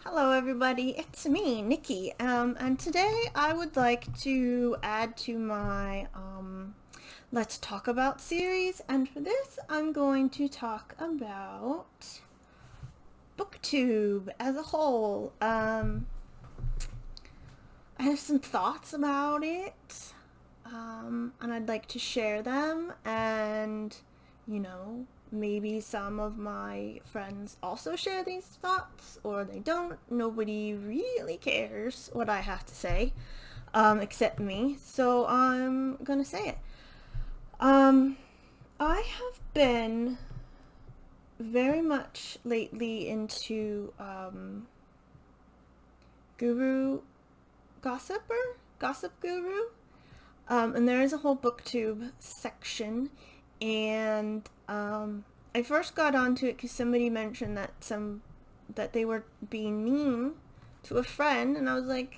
Hello everybody, it's me, Nikki, and today I would like to add to my Let's Talk About series, and for this I'm going to talk about booktube as a whole. I have some thoughts about it, and I'd like to share them, and maybe some of my friends also share these thoughts, or they don't. Nobody really cares what I have to say, except me, so I'm gonna say it. I have been very much lately into guru gossip guru, and there is a whole booktube section, and I first got onto it because somebody mentioned that they were being mean to a friend, and I was like,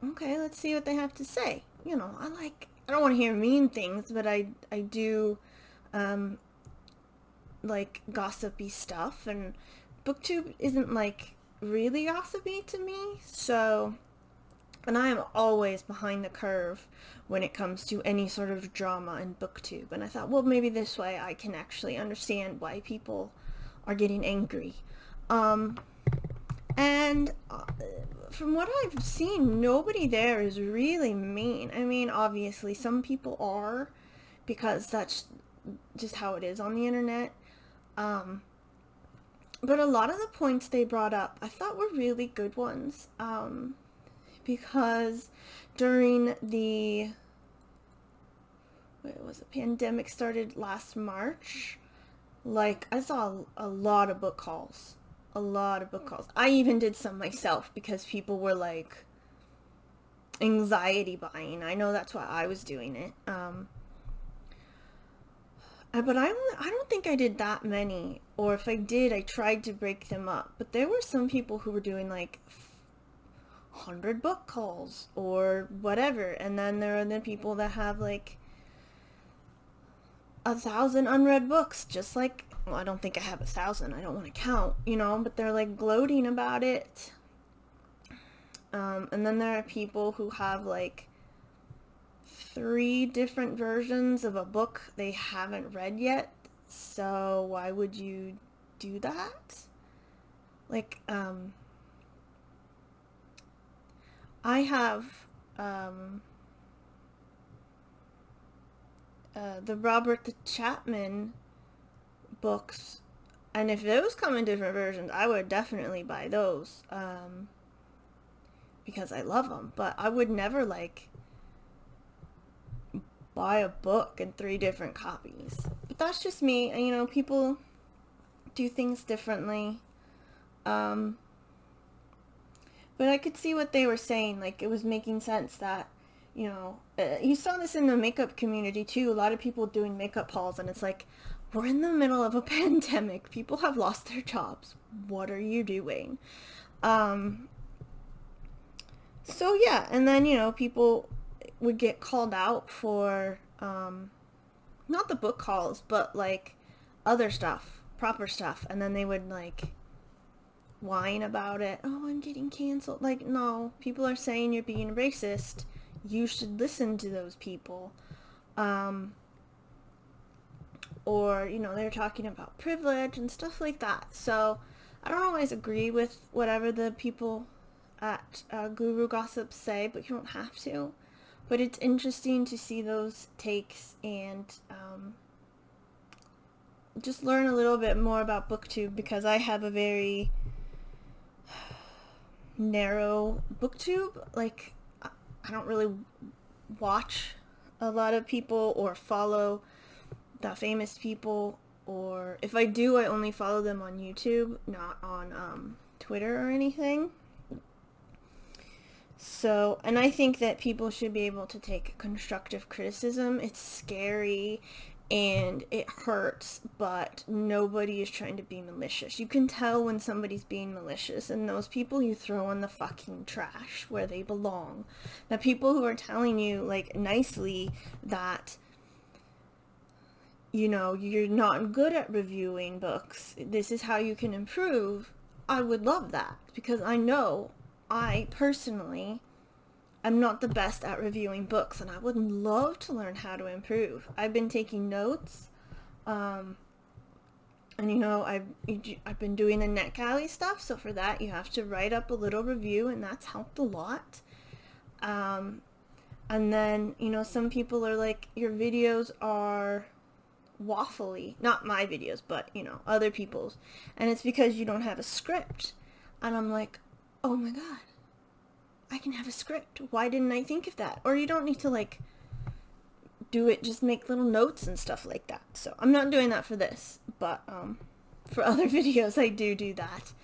okay, let's see what they have to say. I don't want to hear mean things, but I do like gossipy stuff, and booktube isn't like really gossipy to me, so. And I am always behind the curve when it comes to any sort of drama in booktube. And I thought, well, maybe this way I can actually understand why people are getting angry. And from what I've seen, nobody there is really mean. I mean, obviously, some people are, because that's just how it is on the internet. But a lot of the points they brought up, I thought were really good ones. Because during the pandemic started last March, like I saw a lot of book calls. I even did some myself because people were like anxiety buying. I know that's why I was doing it. But I don't think I did that many, or if I did, I tried to break them up. But there were some people who were doing like 100 book calls or whatever, and then there are the people that have like 1,000 unread books, just like, well, I don't think I have 1,000, I don't want to count, but they're like gloating about it. And then there are people who have like 3 different versions of a book they haven't read yet, so why would you do that? Like, I have the Robert the Chapman books, and if those come in different versions, I would definitely buy those, because I love them. But I would never like buy a book in 3 different copies. But that's just me, and people do things differently. But I could see what they were saying. Like, it was making sense that, you saw this in the makeup community too. A lot of people doing makeup hauls, and it's like, we're in the middle of a pandemic. People have lost their jobs. What are you doing? So yeah, and then, people would get called out for, not the book calls, but like other stuff, proper stuff. And then they would like whine about it. Oh, I'm getting canceled. Like, no, people are saying you're being racist. You should listen to those people. Or, they're talking about privilege and stuff like that. So I don't always agree with whatever the people at Guru Gossip say, but you don't have to. But it's interesting to see those takes and just learn a little bit more about booktube, because I have a very narrow booktube. Like, I don't really watch a lot of people or follow the famous people, or if I do, I only follow them on YouTube, not on Twitter or anything. So, and I think that people should be able to take constructive criticism. It's scary and it hurts, but nobody is trying to be malicious. You can tell when somebody's being malicious, and those people you throw in the fucking trash where they belong. The people who are telling you, like, nicely that, you're not good at reviewing books, this is how you can improve, I would love that, because I know I personally am not the best at reviewing books, and I would love to learn how to improve. I've been taking notes, and I've been doing the NetGalley stuff, so for that you have to write up a little review, and that's helped a lot. And then, some people are like, your videos are waffly. Not my videos, but, other people's. And it's because you don't have a script. And I'm like, oh my god, I can have a script. Why didn't I think of that? Or you don't need to, like, do it, just make little notes and stuff like that. So I'm not doing that for this, but for other videos I do that.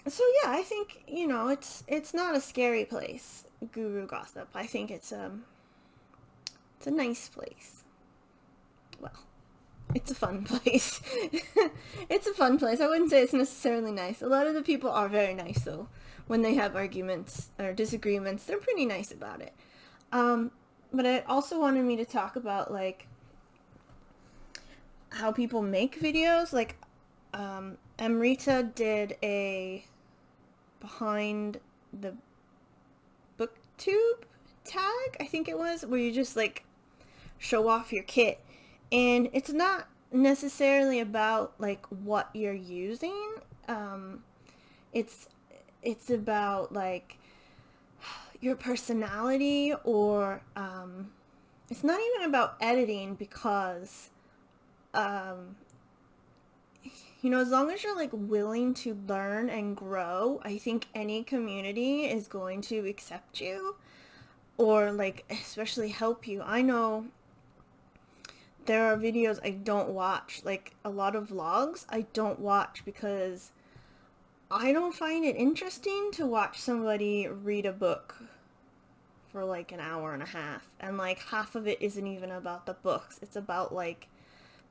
So yeah, I think, it's not a scary place, Guru Gossip. I think it's a nice place. Well, it's a fun place. It's a fun place. I wouldn't say it's necessarily nice. A lot of the people are very nice, though. When they have arguments or disagreements, they're pretty nice about it. But it also wanted me to talk about, like, how people make videos. Like, Amrita did a behind the booktube tag, I think it was, where you just, like, show off your kit. And it's not necessarily about, like, what you're using. It's about, like, your personality, or it's not even about editing, because as long as you're, like, willing to learn and grow, I think any community is going to accept you, or, like, especially help you. I know there are videos I don't watch, like a lot of vlogs I don't watch, because I don't find it interesting to watch somebody read a book for like an hour and a half, and like half of it isn't even about the books. It's about, like,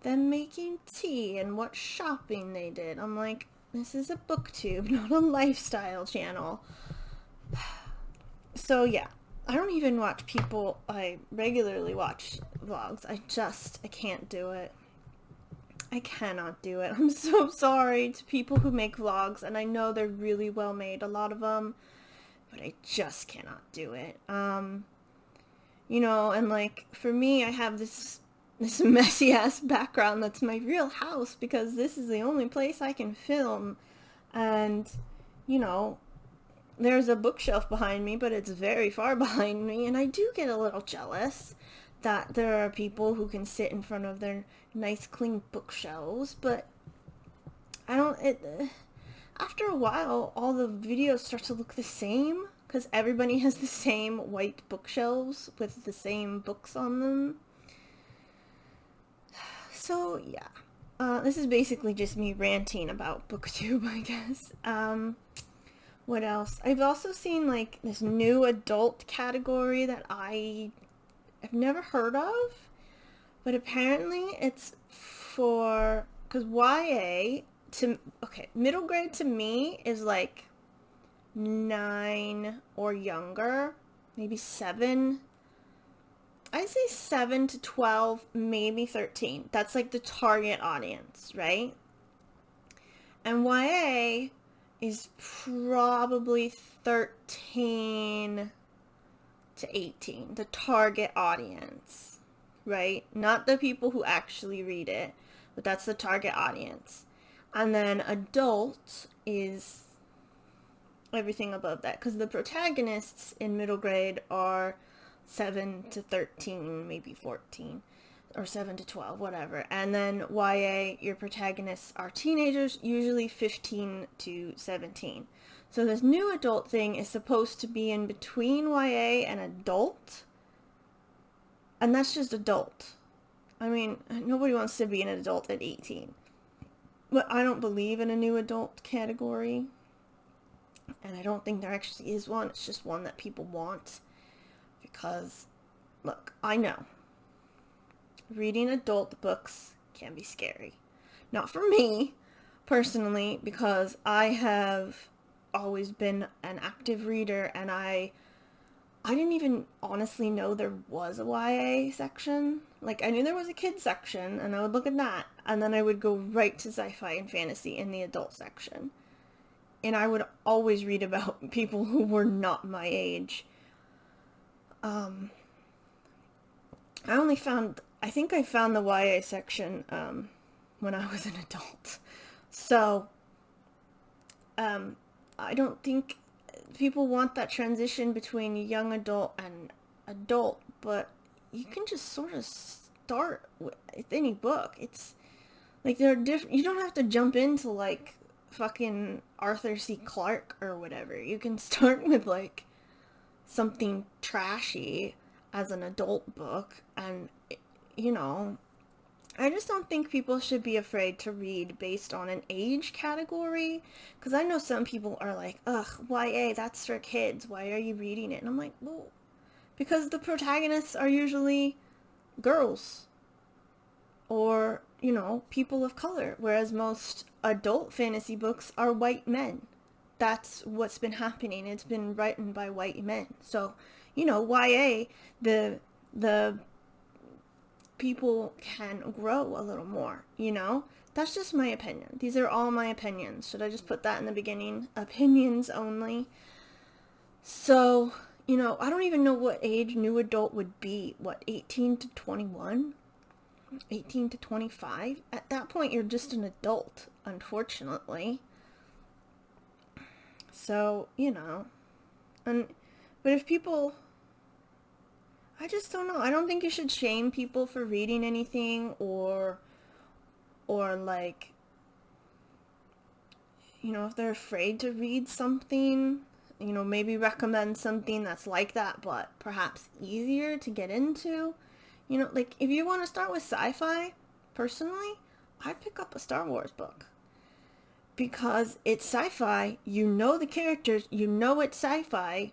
them making tea and what shopping they did. I'm like, this is a booktube, not a lifestyle channel. So yeah, I don't even watch people. I regularly watch vlogs. I can't do it. I cannot do it. I'm so sorry to people who make vlogs, and I know they're really well made, a lot of them, but I just cannot do it. And like, for me, I have this messy ass background that's my real house, because this is the only place I can film, and there's a bookshelf behind me, but it's very far behind me, and I do get a little jealous that there are people who can sit in front of their nice clean bookshelves, but after a while, all the videos start to look the same, because everybody has the same white bookshelves with the same books on them. So yeah, this is basically just me ranting about booktube, I guess. What else? I've also seen, like, this new adult category that I've never heard of, but apparently it's for, because middle grade to me is like 9 or younger, maybe 7. I'd say 7 to 12, maybe 13. That's like the target audience, right? And YA is probably 13 to 18, the target audience, right? Not the people who actually read it, but that's the target audience. And then adult is everything above that, because the protagonists in middle grade are 7 to 13, maybe 14, or 7 to 12, whatever. And then YA, your protagonists are teenagers, usually 15 to 17. So this new adult thing is supposed to be in between YA and adult, and that's just adult. I mean, nobody wants to be an adult at 18. But I don't believe in a new adult category, and I don't think there actually is one. It's just one that people want, because, look, I know reading adult books can be scary. Not for me, personally, because I have always been an active reader, and I didn't even honestly know there was a YA section. Like, I knew there was a kids section, and I would look at that, and then I would go right to sci-fi and fantasy in the adult section. And I would always read about people who were not my age. I think I found the YA section when I was an adult. So, I don't think people want that transition between young adult and adult, but you can just sort of start with any book. It's like they're different. You don't have to jump into like fucking Arthur C. Clarke or whatever. You can start with like something trashy as an adult book, and you know, I just don't think people should be afraid to read based on an age category, because I know some people are like, ugh, YA, that's for kids, why are you reading it? And I'm like, well, because the protagonists are usually girls or, you know, people of color, whereas most adult fantasy books are white men. That's what's been happening. It's been written by white men. So, you know, YA, the people can grow a little more, you know? That's just my opinion. These are all my opinions. Should I just put that in the beginning? Opinions only. So, you know, I don't even know what age new adult would be. What, 18 to 21? 18 to 25? At that point, you're just an adult, unfortunately. So, you know, but if people, I just don't know. I don't think you should shame people for reading anything or like, you know, if they're afraid to read something, you know, maybe recommend something that's like that, but perhaps easier to get into. You know, like if you want to start with sci-fi, personally, I'd pick up a Star Wars book. Because it's sci-fi, you know the characters, you know it's sci-fi,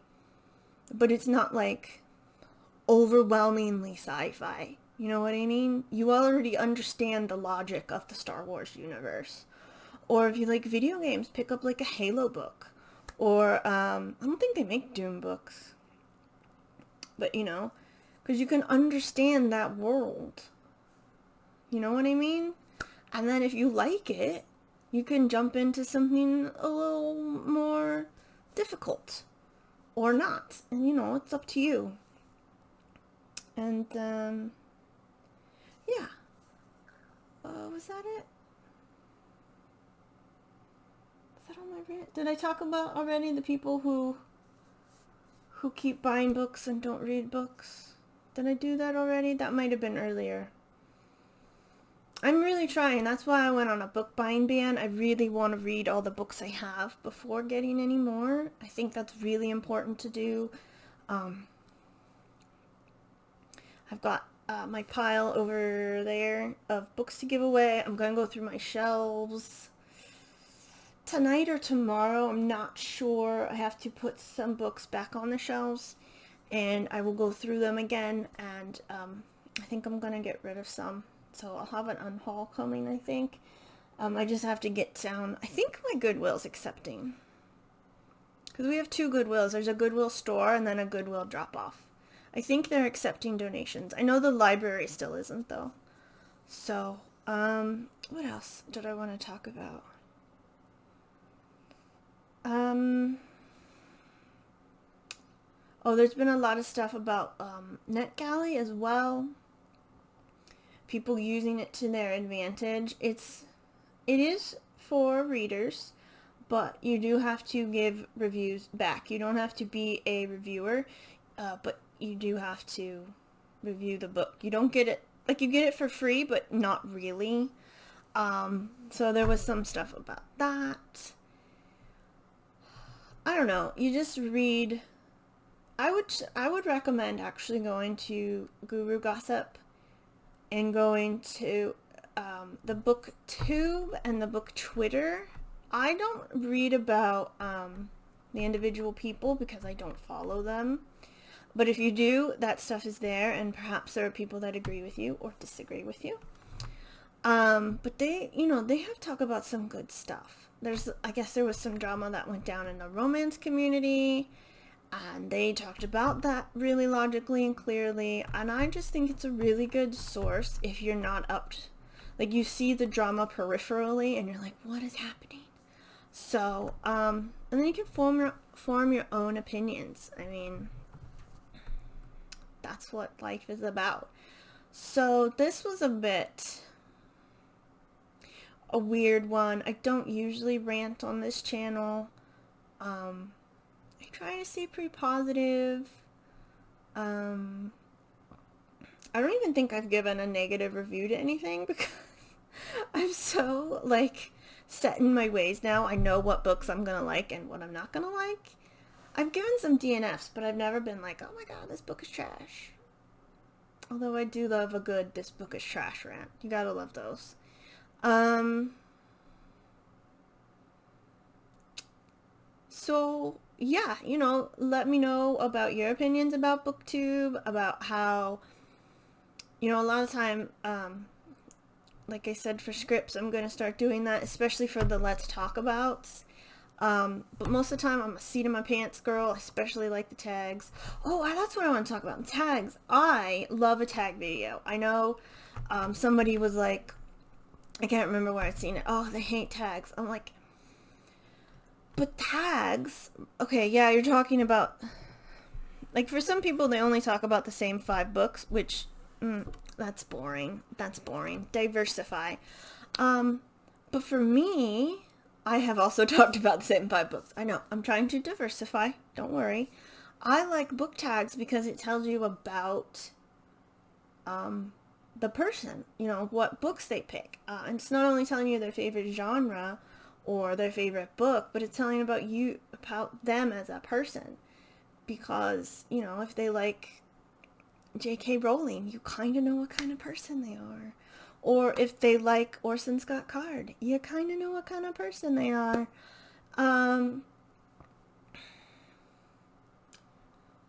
but it's not like overwhelmingly sci-fi. You know what I mean? You already understand the logic of the Star Wars universe. Or if you like video games, pick up like a Halo book. Or, I don't think they make Doom books. But, you know, because you can understand that world. You know what I mean? And then if you like it, you can jump into something a little more difficult. Or not. And, you know, it's up to you. And, yeah. Was that it? Is that all my rant? Did I talk about already the people who keep buying books and don't read books? Did I do that already? That might have been earlier. I'm really trying. That's why I went on a book buying ban. I really want to read all the books I have before getting any more. I think that's really important to do. I've got my pile over there of books to give away. I'm going to go through my shelves tonight or tomorrow. I'm not sure. I have to put some books back on the shelves, and I will go through them again, and I think I'm going to get rid of some. So I'll have an unhaul coming, I think. I just have to get down. I think my Goodwill's accepting. Because we have two Goodwills. There's a Goodwill store and then a Goodwill drop-off. I think they're accepting donations. I know the library still isn't, though. So, what else did I want to talk about? Oh, there's been a lot of stuff about NetGalley as well. People using it to their advantage. It is for readers, but you do have to give reviews back. You don't have to be a reviewer, but you do have to review the book. You don't get it, like you get it for free, but not really. So there was some stuff about that. I don't know. You just read. I would recommend actually going to Guru Gossip and going to the booktube and the book Twitter. I don't read about the individual people because I don't follow them. But if you do, that stuff is there, and perhaps there are people that agree with you or disagree with you. But they have talk about some good stuff. I guess there was some drama that went down in the romance community, and they talked about that really logically and clearly, and I just think it's a really good source if you're not up like you see the drama peripherally and you're like, what is happening? So, and then you can form your own opinions. I mean, that's what life is about. So this was a bit a weird one. I don't usually rant on this channel. I try to stay pretty positive. I don't even think I've given a negative review to anything because I'm so, like, set in my ways now. I know what books I'm gonna like and what I'm not gonna like. I've given some DNFs, but I've never been like, oh my god, this book is trash. Although I do love a good "this book is trash" rant. You gotta love those. So yeah, you know, let me know about your opinions about booktube, about how, you know, a lot of time, like I said, for scripts, I'm going to start doing that, especially for the Let's Talk Abouts. But most of the time, I'm a seat in my pants girl. I especially like the tags. Oh, that's what I want to talk about. Tags. I love a tag video. I know somebody was like, I can't remember where I'd seen it. Oh, they hate tags. I'm like, but tags, okay, yeah, you're talking about, like, for some people, they only talk about the same 5 books, which, that's boring. That's boring. Diversify. But for me, I have also talked about the same 5 books. I know, I'm trying to diversify. Don't worry. I like book tags because it tells you about, the person, you know, what books they pick. And it's not only telling you their favorite genre or their favorite book, but it's telling about them as a person. Because, you know, if they like J.K. Rowling, you kind of know what kind of person they are. Or if they like Orson Scott Card, you kind of know what kind of person they are.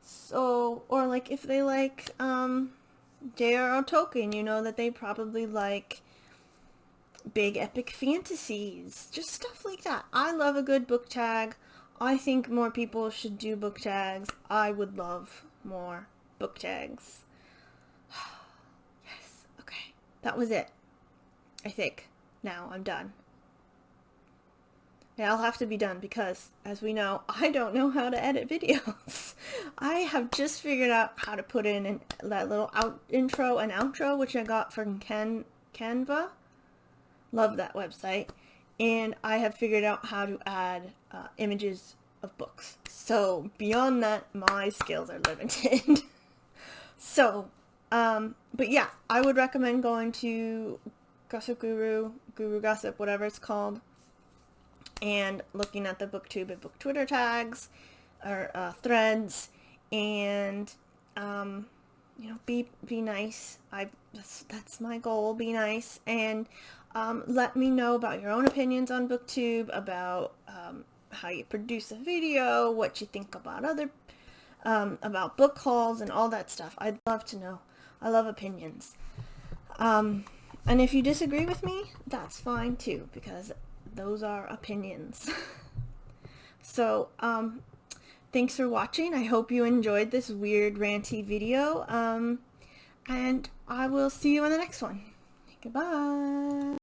So, or like if they like J.R.R. Tolkien, you know that they probably like big epic fantasies, just stuff like that. I love a good book tag. I think more people should do book tags. I would love more book tags. Yes, okay. That was it. I think. Now I'm done. Yeah, I'll have to be done because, as we know, I don't know how to edit videos. I have just figured out how to put in that little intro and outro, which I got from Canva. Love that website. And I have figured out how to add images of books. So beyond that, my skills are limited. So, but yeah, I would recommend going to Gossip Guru Gossip, whatever it's called, and looking at the booktube and book Twitter tags or threads, and you know, be nice. That's my goal. Be nice, and let me know about your own opinions on booktube, about how you produce a video, what you think about about book hauls and all that stuff. I'd love to know. I love opinions. And if you disagree with me, that's fine too, because those are opinions. So, thanks for watching. I hope you enjoyed this weird ranty video. And I will see you in the next one. Goodbye.